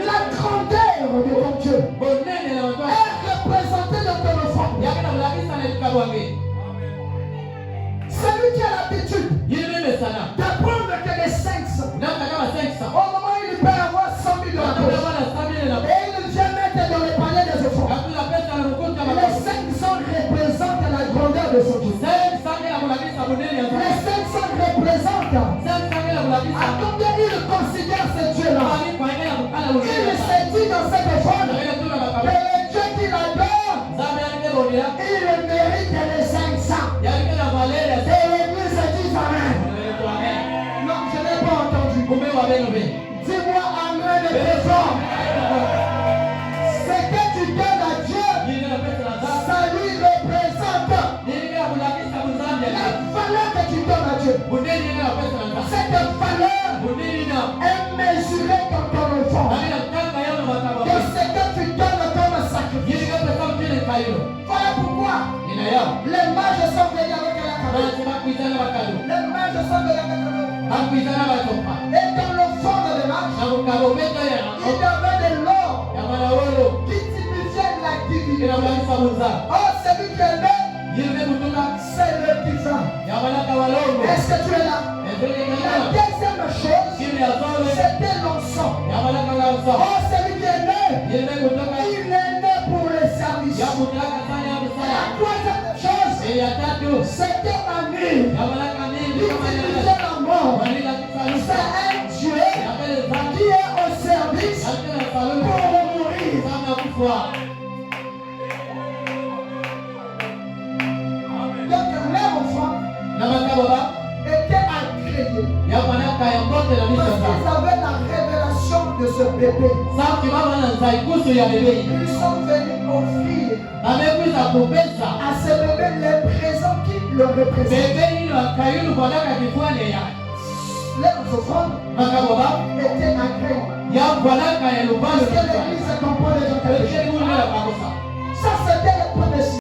La grandeur de ton Dieu est représentée dans ton enfant. Celui qui a l'habitude d'apprendre que les 500, au moment où il peut avoir 100 000 dans la poche, et il vient mettre dans le panier des enfants. Les 500 représentent la grandeur de son Dieu. Les 500 représentent à combien il considère ce Dieu-là. Il se dit dans cette offrande que le Dieu qu'il adore, il mérite les 500. Et l'Église dit Amen. Non, je n'ai pas entendu. Dis-moi Amen et très fort. Ce que tu donnes à Dieu, ça lui représente la valeur que tu donnes à Dieu. Cette valeur est mesurée dans ton enfant. De ce que tu donnes comme sacrifice. Voilà pourquoi les mages sont venus avec la cadeau. Les mages sont venus avec la cadeau. Et dans le fond de mages, il y avait de l'or qui typifiait la divinité. Oh, celui qui est là, c'est le divin. Est-ce que tu es là? La deuxième chose, c'était l'encens. Oh, celui qui est né, il est né pour le service. La troisième chose, c'était Amir. Il utilisait la mort. C'est un Dieu qui est au service pour mourir. Donc leur enfant était agréé. Parce qu'ils avaient la révélation de ce bébé. Ils sont venus offrir à ce bébé les présents qui le représentent. Leurs offrandes étaient agréées. Parce que l'église comprend les gens. Ça, c'était le premier signe.